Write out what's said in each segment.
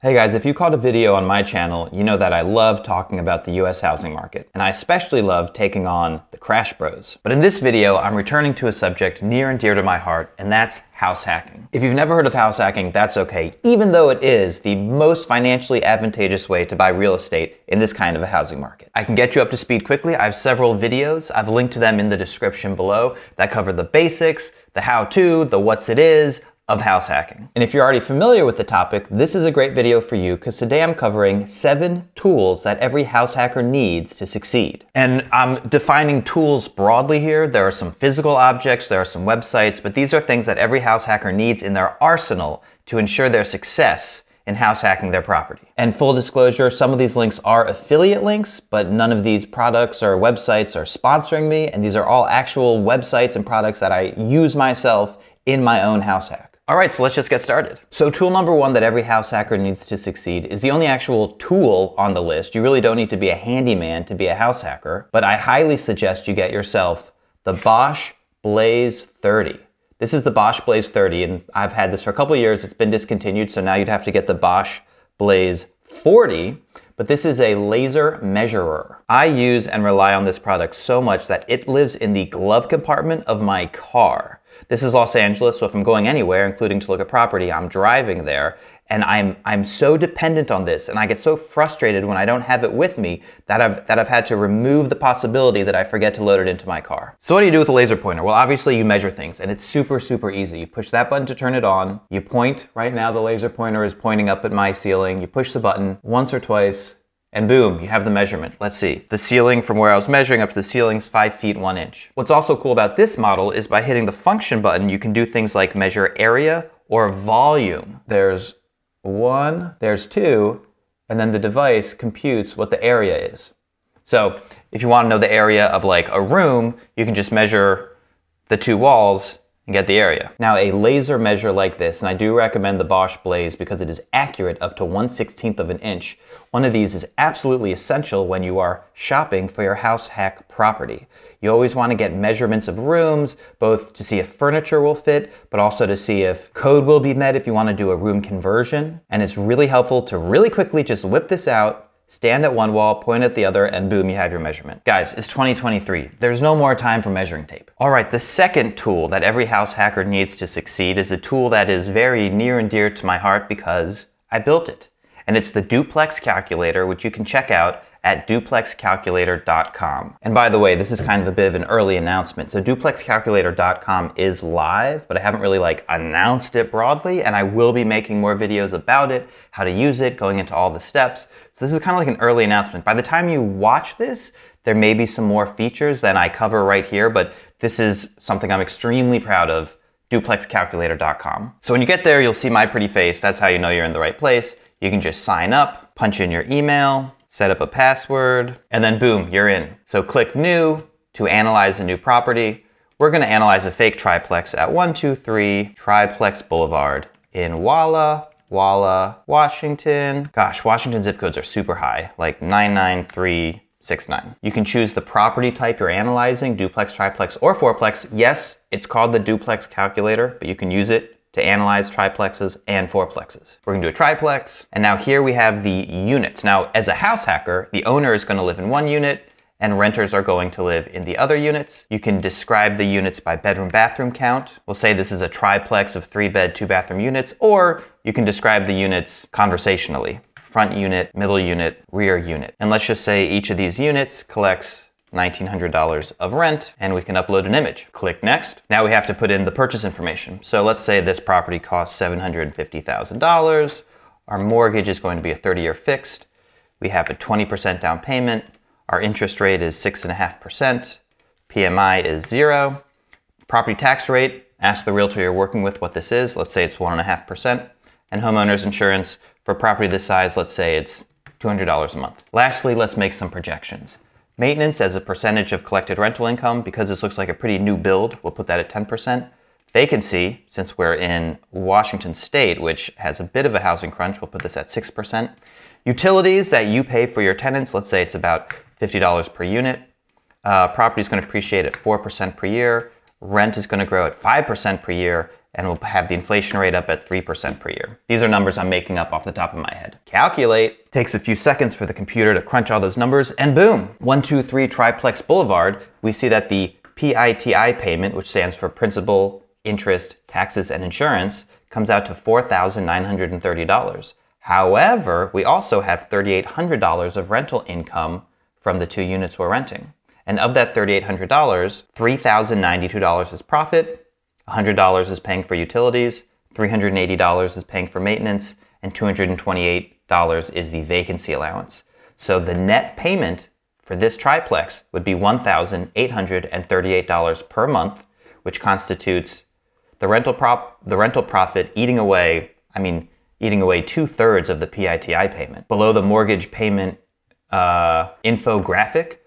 Hey guys, if you caught a video on my channel, you know that I love talking about the US housing market, and I especially love taking on the crash bros. But in this video, I'm returning to a subject near and dear to my heart, and that's house hacking. If you've never heard of house hacking, that's okay, even though it is the most financially advantageous way to buy real estate in this kind of a housing market. I can get you up to speed quickly. I have several videos. I've linked to them in the description below that cover the basics, the how-to, the what's it is, of house hacking. And if you're already familiar with the topic, this is a great video for you because today I'm covering 7 tools that every house hacker needs to succeed. And I'm defining tools broadly here. There are some physical objects, there are some websites, but these are things that every house hacker needs in their arsenal to ensure their success in house hacking their property. And full disclosure, some of these links are affiliate links, but none of these products or websites are sponsoring me, and these are all actual websites and products that I use myself in my own house hack. All right, so let's just get started. So tool number 1 that every house hacker needs to succeed is the only actual tool on the list. You really don't need to be a handyman to be a house hacker, but I highly suggest you get yourself the Bosch Blaze 30. This is the Bosch Blaze 30, and I've had this for a couple of years. It's been discontinued, so now you'd have to get the Bosch Blaze 40, but this is a laser measurer. I use and rely on this product so much that it lives in the glove compartment of my car. This is Los Angeles, so if I'm going anywhere, including to look at property, I'm driving there, and I'm so dependent on this, and I get so frustrated when I don't have it with me that I've had to remove the possibility that I forget to load it into my car. So what do you do with a laser pointer? Well, obviously you measure things, and it's super, super easy. You push that button to turn it on, you point. Right now the laser pointer is pointing up at my ceiling. You push the button once or twice, and boom, you have the measurement. Let's see. The ceiling from where I was measuring up to the ceiling's 5 feet 1 inch. What's also cool about this model is by hitting the function button, you can do things like measure area or volume. There's 1, there's 2, and then the device computes what the area is. So if you want to know the area of like a room, you can just measure the 2 walls and get the area. Now a laser measure like this, and I do recommend the Bosch Blaze because it is accurate up to 1/16 of an inch. One of these is absolutely essential when you are shopping for your house hack property. You always want to get measurements of rooms, both to see if furniture will fit, but also to see if code will be met if you want to do a room conversion. And it's really helpful to really quickly just whip this out, stand at one wall, point at the other, and boom, you have your measurement. Guys, it's 2023. There's no more time for measuring tape. All right, the second tool that every house hacker needs to succeed is a tool that is very near and dear to my heart because I built it. And it's the Duplex Calculator, which you can check out at duplexcalculator.com. And by the way, this is kind of a bit of an early announcement. So duplexcalculator.com is live, but I haven't really announced it broadly, and I will be making more videos about it, how to use it, going into all the steps. So this is kind of like an early announcement. By the time you watch this, there may be some more features than I cover right here, but this is something I'm extremely proud of, duplexcalculator.com. So when you get there, you'll see my pretty face. That's how you know you're in the right place. You can just sign up, punch in your email, set up a password, and then boom, you're in. So click New to analyze a new property. We're gonna analyze a fake triplex at 123 Triplex Boulevard in Walla, Washington. Gosh, Washington zip codes are super high, like 99369. You can choose the property type you're analyzing, duplex, triplex, or fourplex. Yes, it's called the Duplex Calculator, but you can use it to analyze triplexes and fourplexes. We're gonna do a triplex, and now here we have the units. Now, as a house hacker, the owner is gonna live in one unit, and renters are going to live in the other units. You can describe the units by bedroom bathroom count. We'll say this is a triplex of 3-bed, 2-bathroom units, or you can describe the units conversationally. Front unit, middle unit, rear unit. And let's just say each of these units collects $1,900 of rent, and we can upload an image. Click Next. Now we have to put in the purchase information. So let's say this property costs $750,000. Our mortgage is going to be a 30-year fixed. We have a 20% down payment. Our interest rate is 6.5%. PMI is 0. Property tax rate, ask the realtor you're working with what this is. Let's say it's 1.5%. And homeowner's insurance for a property this size, let's say it's $200 a month. Lastly, let's make some projections. Maintenance as a percentage of collected rental income, because this looks like a pretty new build, we'll put that at 10%. Vacancy, since we're in Washington State, which has a bit of a housing crunch, we'll put this at 6%. Utilities that you pay for your tenants, let's say it's about $50 per unit. Property is going to appreciate at 4% per year. Rent is going to grow at 5% per year. and we'll have the inflation rate up at 3% per year. These are numbers I'm making up off the top of my head. Calculate. Takes a few seconds for the computer to crunch all those numbers, and boom, 123 Triplex Boulevard, we see that the PITI payment, which stands for principal, interest, taxes, and insurance, comes out to $4,930. However, we also have $3,800 of rental income from the 2 units we're renting. And of that $3,800, $3,092 is profit, $100 is paying for utilities, $380 is paying for maintenance, and $228 is the vacancy allowance. So the net payment for this triplex would be $1,838 per month, which constitutes the rental profit eating away 2/3 of the PITI payment. Below the mortgage payment infographic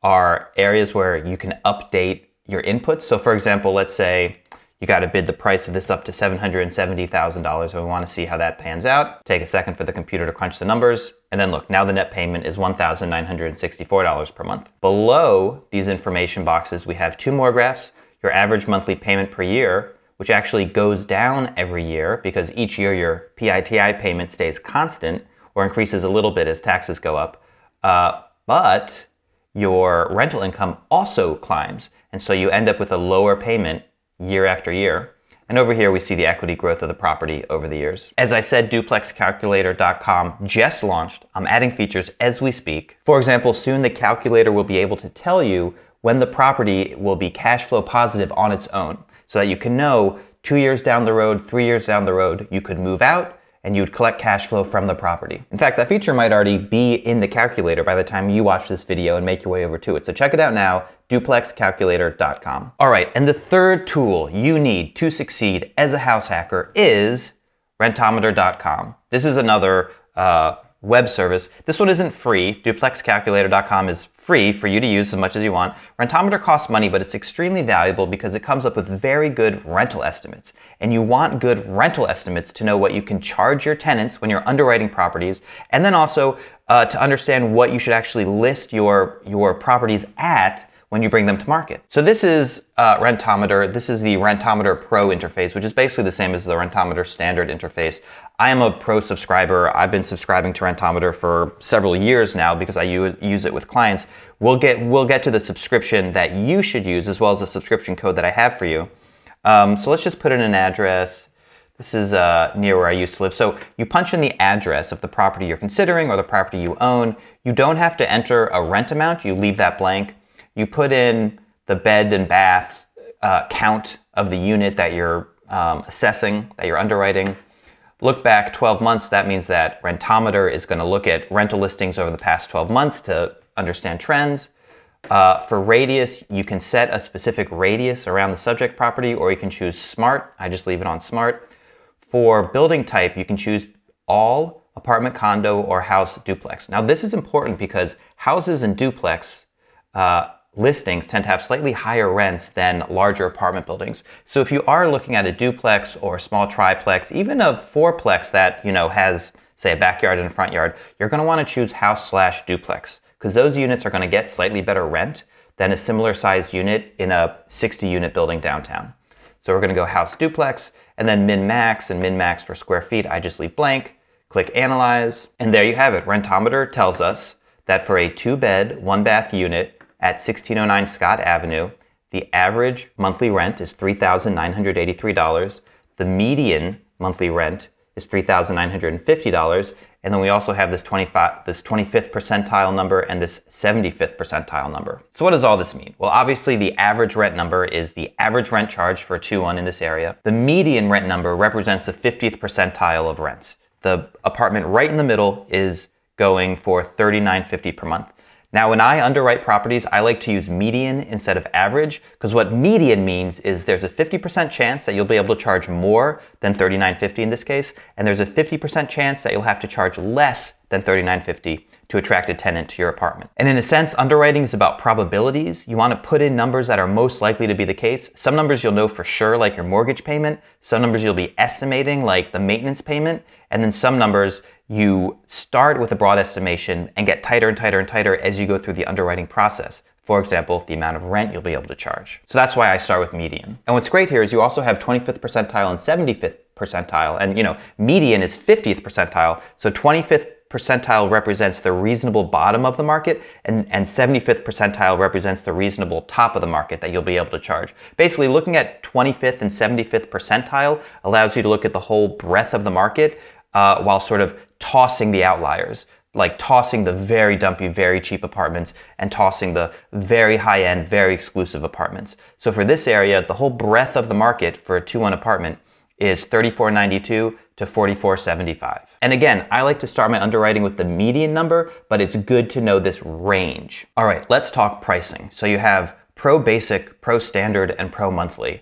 are areas where you can update your inputs. So for example, let's say you got to bid the price of this up to $770,000, and we want to see how that pans out. Take a second for the computer to crunch the numbers, and then look, now the net payment is $1,964 per month. Below these information boxes, we have 2 more graphs, your average monthly payment per year, which actually goes down every year because each year your PITI payment stays constant or increases a little bit as taxes go up, but your rental income also climbs, and so you end up with a lower payment year after year. And over here we see the equity growth of the property over the years. As I said, duplexcalculator.com just launched. I'm adding features as we speak. For example, soon the calculator will be able to tell you when the property will be cash flow positive on its own, so that you can know 2 years down the road, 3 years down the road, you could move out and you would collect cash flow from the property. In fact, that feature might already be in the calculator by the time you watch this video and make your way over to it. So check it out now, duplexcalculator.com. All right, and the third tool you need to succeed as a house hacker is rentometer.com. This is another web service. This one isn't free. Duplexcalculator.com is free for you to use as much as you want. Rentometer costs money, but it's extremely valuable because it comes up with very good rental estimates. And you want good rental estimates to know what you can charge your tenants when you're underwriting properties, and then also to understand what you should actually list your properties at when you bring them to market. So this is Rentometer. This is the Rentometer Pro interface, which is basically the same as the Rentometer standard interface. I am a Pro subscriber. I've been subscribing to Rentometer for several years now because I use it with clients. We'll get to the subscription that you should use, as well as the subscription code that I have for you. So let's just put in an address. This is near where I used to live. So you punch in the address of the property you're considering or the property you own. You don't have to enter a rent amount. You leave that blank. You put in the bed and bath count of the unit that you're assessing, that you're underwriting. Look back 12 months, that means that Rentometer is going to look at rental listings over the past 12 months to understand trends. For radius, you can set a specific radius around the subject property, or you can choose smart. I just leave it on smart. For building type, you can choose all, apartment, condo, or house duplex. Now this is important because houses and duplex listings tend to have slightly higher rents than larger apartment buildings. So if you are looking at a duplex or a small triplex, even a fourplex that has, say, a backyard and a front yard, you're going to want to choose house/duplex because those units are going to get slightly better rent than a similar sized unit in a 60-unit building downtown. So we're going to go house duplex, and then min-max, and min-max for square feet, I just leave blank. Click analyze, and there you have it. Rentometer tells us that for a 2-bed, 1-bath unit at 1609 Scott Avenue, the average monthly rent is $3,983. The median monthly rent is $3,950. And then we also have this 25th percentile number and this 75th percentile number. So what does all this mean? Well, obviously the average rent number is the average rent charge for a 2-1 in this area. The median rent number represents the 50th percentile of rents. The apartment right in the middle is going for $3,950 per month. Now, when I underwrite properties, I like to use median instead of average, because what median means is there's a 50% chance that you'll be able to charge more than $3,950 in this case, and there's a 50% chance that you'll have to charge less than $3,950 to attract a tenant to your apartment. And in a sense, underwriting is about probabilities. You want to put in numbers that are most likely to be the case. Some numbers you'll know for sure, like your mortgage payment. Some numbers you'll be estimating, like the maintenance payment. And then some numbers you start with a broad estimation and get tighter and tighter and tighter as you go through the underwriting process. For example, the amount of rent you'll be able to charge. So that's why I start with median. And what's great here is you also have 25th percentile and 75th percentile. And median is 50th percentile. So 25th percentile represents the reasonable bottom of the market, and 75th percentile represents the reasonable top of the market that you'll be able to charge. Basically, looking at 25th and 75th percentile allows you to look at the whole breadth of the market while sort of tossing the outliers, like tossing the very dumpy, very cheap apartments and tossing the very high-end, very exclusive apartments. So for this area, the whole breadth of the market for a 2-1 apartment is $34.92 to $44.75. And again, I like to start my underwriting with the median number, but it's good to know this range. All right, let's talk pricing. So you have Pro Basic, Pro Standard, and Pro Monthly.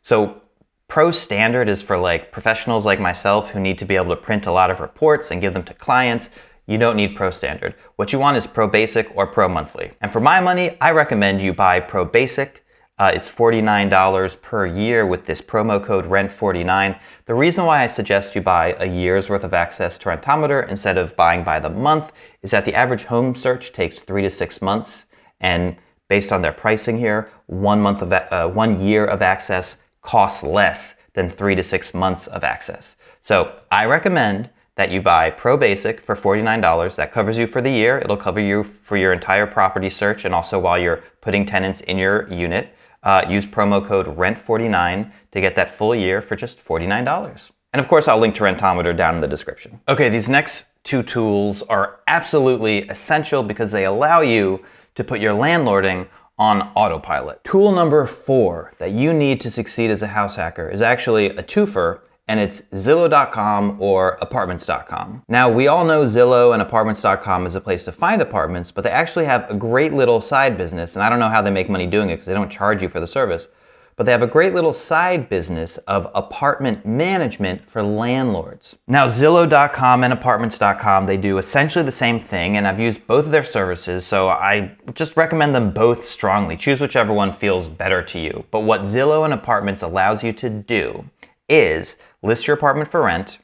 So Pro Standard is for like professionals like myself who need to be able to print a lot of reports and give them to clients. You don't need Pro Standard. What you want is Pro Basic or Pro Monthly. And for my money, I recommend you buy Pro Basic. It's $49 per year with this promo code RENT49. The reason why I suggest you buy a year's worth of access to Rentometer instead of buying by the month is that the average home search takes 3 to 6 months. And based on their pricing here, 1 year of access costs less than 3 to 6 months of access. So I recommend that you buy Pro Basic for $49. That covers you for the year. It'll cover you for your entire property search and also while you're putting tenants in your unit. Use promo code RENT49 to get that full year for just $49. And of course, I'll link to Rentometer down in the description. Okay, these next two tools are absolutely essential because they allow you to put your landlording on autopilot. Tool number 4 that you need to succeed as a house hacker is actually a twofer, and it's Zillow.com or Apartments.com. Now, we all know Zillow and Apartments.com is a place to find apartments, but they actually have a great little side business, and I don't know how they make money doing it because they don't charge you for the service, but they have a great little side business of apartment management for landlords. Now, Zillow.com and Apartments.com, they do essentially the same thing, and I've used both of their services, so I just recommend them both strongly. Choose whichever one feels better to you. But what Zillow and Apartments allows you to do is list your apartment for rent,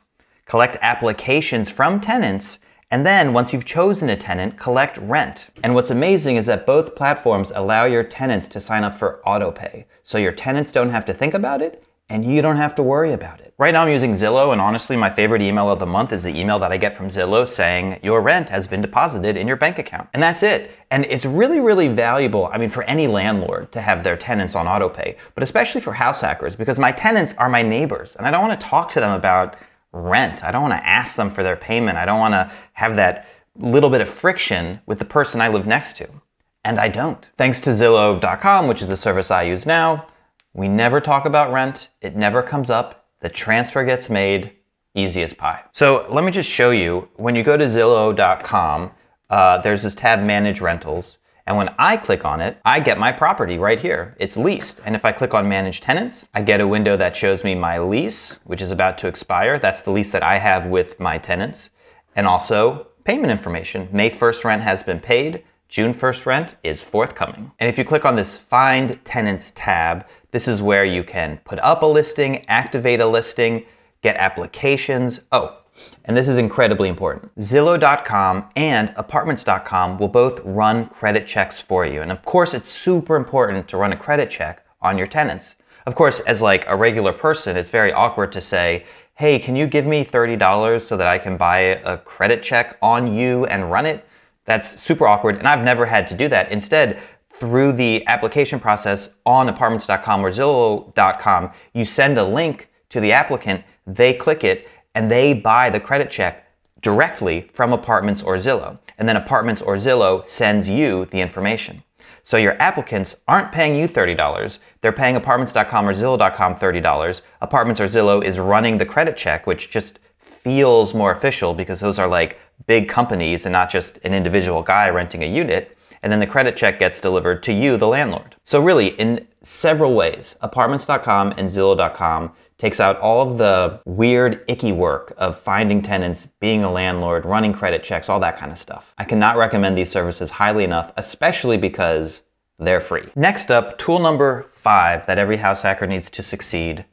collect applications from tenants, and then once you've chosen a tenant, collect rent. And what's amazing is that both platforms allow your tenants to sign up for autopay. So your tenants don't have to think about it and you don't have to worry about it. Right now I'm using Zillow, and honestly my favorite email of the month is the email that I get from Zillow saying your rent has been deposited in your bank account. And that's it. And it's really, really valuable, I mean, for any landlord to have their tenants on autopay, but especially for house hackers because my tenants are my neighbors and I don't want to talk to them about rent. I don't want to ask them for their payment. I don't want to have that little bit of friction with the person I live next to. And I don't. Thanks to Zillow.com, which is the service I use now, we never talk about rent. It never comes up. The transfer gets made, easy as pie. So let me just show you, when you go to Zillow.com, there's this tab Manage Rentals. And when I click on it, I get my property right here. It's leased. And if I click on Manage Tenants, I get a window that shows me my lease, which is about to expire. That's the lease that I have with my tenants. And also payment information. May 1st rent has been paid. June 1st rent is forthcoming. And if you click on this Find Tenants tab, this is where you can put up a listing, activate a listing, get applications. Oh, and this is incredibly important. Zillow.com and Apartments.com will both run credit checks for you. And of course, it's super important to run a credit check on your tenants. Of course, as like a regular person, it's very awkward to say, hey, can you give me $30 so that I can buy a credit check on you and run it? That's super awkward, and I've never had to do that. Instead, through the application process on Apartments.com or Zillow.com, you send a link to the applicant, they click it, and they buy the credit check directly from Apartments or Zillow. And then Apartments or Zillow sends you the information. So your applicants aren't paying you $30. They're paying Apartments.com or Zillow.com $30. Apartments or Zillow is running the credit check, which just feels more official because those are like big companies and not just an individual guy renting a unit. And then the credit check gets delivered to you, the landlord. So really, in several ways, Apartments.com and Zillow.com takes out all of the weird, icky work of finding tenants, being a landlord, running credit checks, all that kind of stuff. I cannot recommend these services highly enough, especially because they're free. Next up, tool number 5 that every house hacker needs to succeed,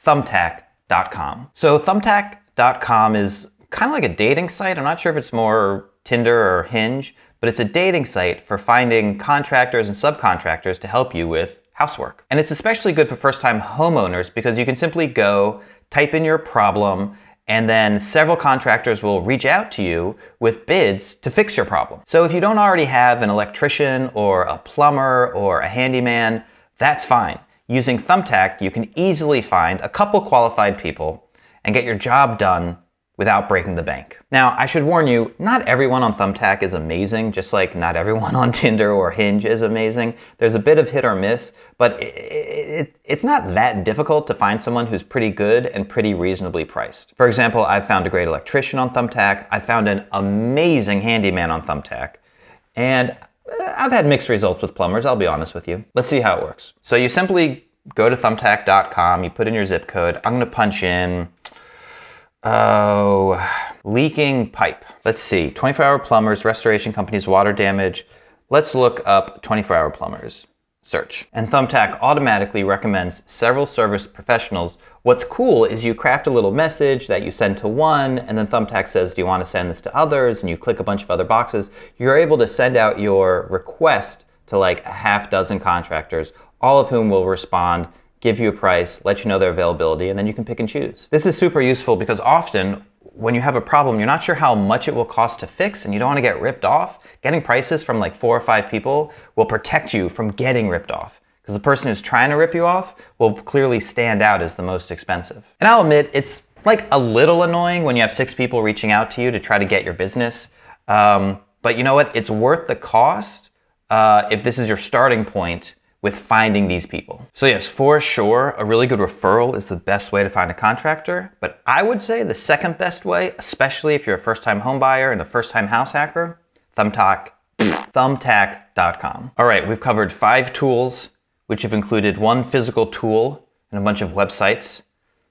Thumbtack.com. So Thumbtack.com is kind of like a dating site. I'm not sure if it's more Tinder or Hinge, but it's a dating site for finding contractors and subcontractors to help you with housework. And it's especially good for first-time homeowners because you can simply go, type in your problem, and then several contractors will reach out to you with bids to fix your problem. So if you don't already have an electrician or a plumber or a handyman, that's fine. Using Thumbtack, you can easily find a couple qualified people and get your job done without breaking the bank. Now, I should warn you, not everyone on Thumbtack is amazing, just like not everyone on Tinder or Hinge is amazing. There's a bit of hit or miss, but it's not that difficult to find someone who's pretty good and pretty reasonably priced. For example, I've found a great electrician on Thumbtack. I found an amazing handyman on Thumbtack. And I've had mixed results with plumbers, I'll be honest with you. Let's see how it works. So you simply go to thumbtack.com, you put in your zip code. I'm gonna punch in, leaking pipe. Let's see, 24-hour plumbers, restoration companies, water damage. Let's look up 24-hour plumbers. Search. And Thumbtack automatically recommends several service professionals. What's cool is you craft a little message that you send to one, and then Thumbtack says, do you want to send this to others? And you click a bunch of other boxes. You're able to send out your request to like a half dozen contractors, all of whom will respond, give you a price, let you know their availability, and then you can pick and choose. This is super useful because often when you have a problem, you're not sure how much it will cost to fix and you don't want to get ripped off. Getting prices from like 4 or 5 people will protect you from getting ripped off because the person who's trying to rip you off will clearly stand out as the most expensive. And I'll admit, it's like a little annoying when you have 6 people reaching out to you to try to get your business. But you know what? It's worth the cost if this is your starting point with finding these people. So yes, for sure, a really good referral is the best way to find a contractor, but I would say the second best way, especially if you're a first-time home buyer and a first-time house hacker, Thumbtack.com. All right, we've covered 5 tools, which have included 1 physical tool and a bunch of websites,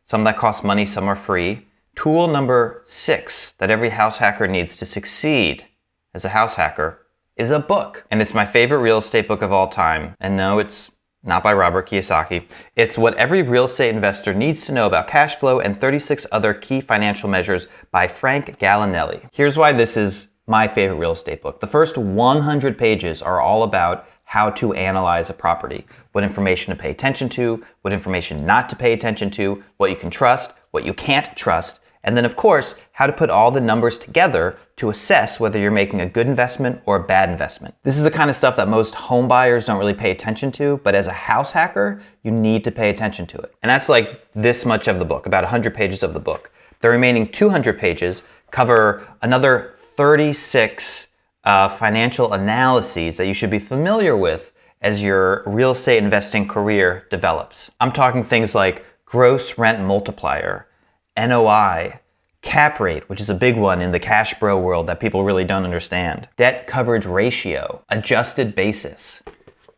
some that cost money, some are free. Tool number 6 that every house hacker needs to succeed as a house hacker is a book. And it's my favorite real estate book of all time. And no, it's not by Robert Kiyosaki. It's What Every Real Estate Investor Needs to Know About Cash Flow and 36 Other Key Financial Measures by Frank Gallinelli. Here's why this is my favorite real estate book. The first 100 pages are all about how to analyze a property, what information to pay attention to, what information not to pay attention to, what you can trust, what you can't trust, and then of course, how to put all the numbers together to assess whether you're making a good investment or a bad investment. This is the kind of stuff that most home buyers don't really pay attention to, but as a house hacker, you need to pay attention to it. And that's like this much of the book, about 100 pages of the book. The remaining 200 pages cover another 36 financial analyses that you should be familiar with as your real estate investing career develops. I'm talking things like gross rent multiplier, NOI, cap rate, which is a big one in the cash bro world that people really don't understand, debt coverage ratio, adjusted basis.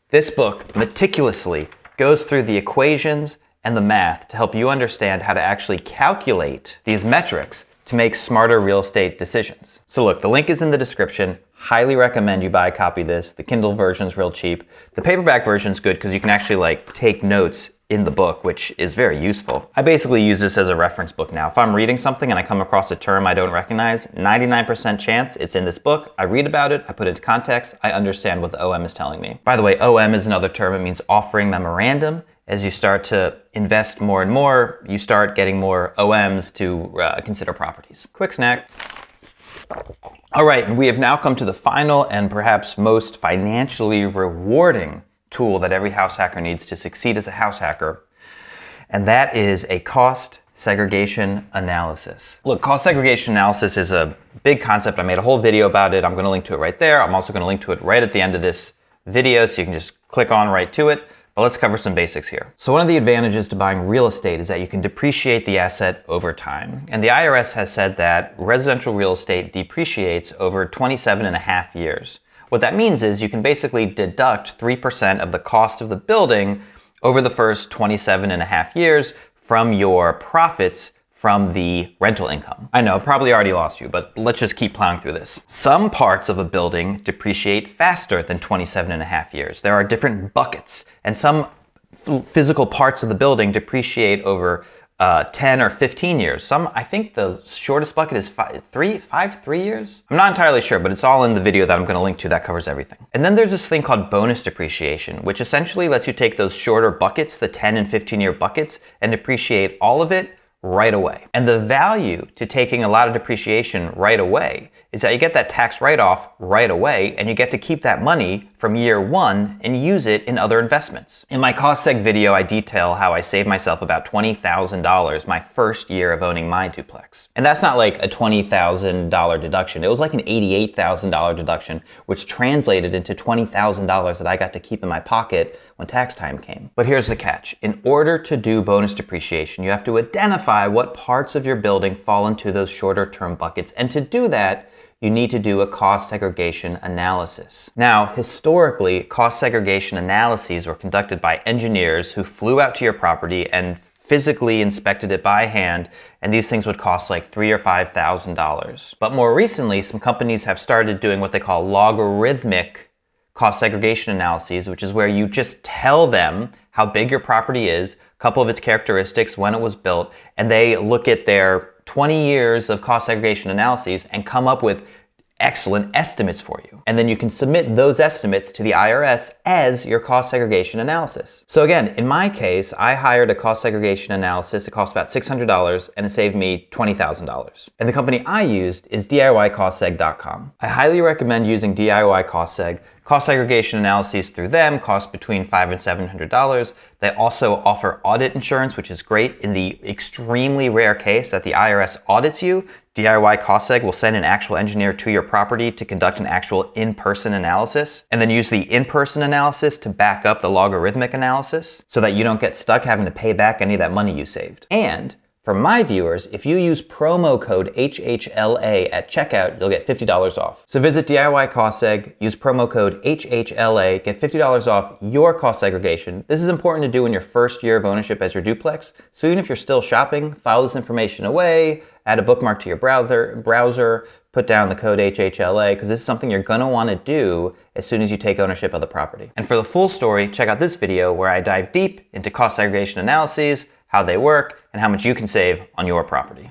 This book meticulously goes through the equations and the math to help you understand how to actually calculate these metrics to make smarter real estate decisions. So look, the link is in the description. Highly recommend you buy a copy of this. The Kindle version's real cheap. The paperback version's good because you can actually like take notes in the book, which is very useful. I basically use this as a reference book now. If I'm reading something and I come across a term I don't recognize, 99% chance it's in this book. I read about it, I put it into context, I understand what the OM is telling me. By the way, OM is another term. It means offering memorandum. As you start to invest more and more, you start getting more OMs to consider properties. Quick snack. All right, and we have now come to the final and perhaps most financially rewarding tool that every house hacker needs to succeed as a house hacker, and that is a cost segregation analysis. Look, cost segregation analysis is a big concept. I made a whole video about it. I'm going to link to it right there. I'm also going to link to it right at the end of this video, so you can just click on right to it. But let's cover some basics here. So one of the advantages to buying real estate is that you can depreciate the asset over time. And the IRS has said that residential real estate depreciates over 27.5 years. What that means is you can basically deduct 3% of the cost of the building over the first 27.5 years from your profits from the rental income. I know, I've probably already lost you, but let's just keep plowing through this. Some parts of a building depreciate faster than 27.5 years. There are different buckets, and some physical parts of the building depreciate over 10 or 15 years. I think the shortest bucket is 3 years? I'm not entirely sure, but it's all in the video that I'm going to link to that covers everything. And then there's this thing called bonus depreciation, which essentially lets you take those shorter buckets, the 10 and 15 year buckets, and depreciate all of it right away. And the value to taking a lot of depreciation right away is that you get that tax write-off right away, and you get to keep that money from year one and use it in other investments. In my cost seg video, I detail how I saved myself about $20,000 my first year of owning my duplex. And that's not like a $20,000 deduction. It was like an $88,000 deduction, which translated into $20,000 that I got to keep in my pocket when tax time came. But here's the catch. In order to do bonus depreciation, you have to identify what parts of your building fall into those shorter term buckets. And to do that, you need to do a cost segregation analysis. Now, historically, cost segregation analyses were conducted by engineers who flew out to your property and physically inspected it by hand, and these things would cost like $3,000 or $5,000. But more recently, some companies have started doing what they call logarithmic cost segregation analyses, which is where you just tell them how big your property is, a couple of its characteristics, when it was built, and they look at their 20 years of cost segregation analyses and come up with excellent estimates for you. And then you can submit those estimates to the IRS as your cost segregation analysis. So again, in my case, I hired a cost segregation analysis. It cost about $600 and it saved me $20,000. And the company I used is DIYcostseg.com. I highly recommend using DIY Cost Seg. Cost segregation analyses through them cost between $500 and $700. They also offer audit insurance, which is great. In the extremely rare case that the IRS audits you, DIY Cost Seg will send an actual engineer to your property to conduct an actual in-person analysis, and then use the in-person analysis to back up the logarithmic analysis so that you don't get stuck having to pay back any of that money you saved. And for my viewers, if you use promo code HHLA at checkout, you'll get $50 off. So visit DIY Cost Seg, use promo code HHLA, get $50 off your cost segregation. This is important to do in your first year of ownership as your duplex. So even if you're still shopping, file this information away, add a bookmark to your browser, put down the code HHLA, because this is something you're gonna wanna do as soon as you take ownership of the property. And for the full story, check out this video where I dive deep into cost segregation analyses, how they work, and how much you can save on your property.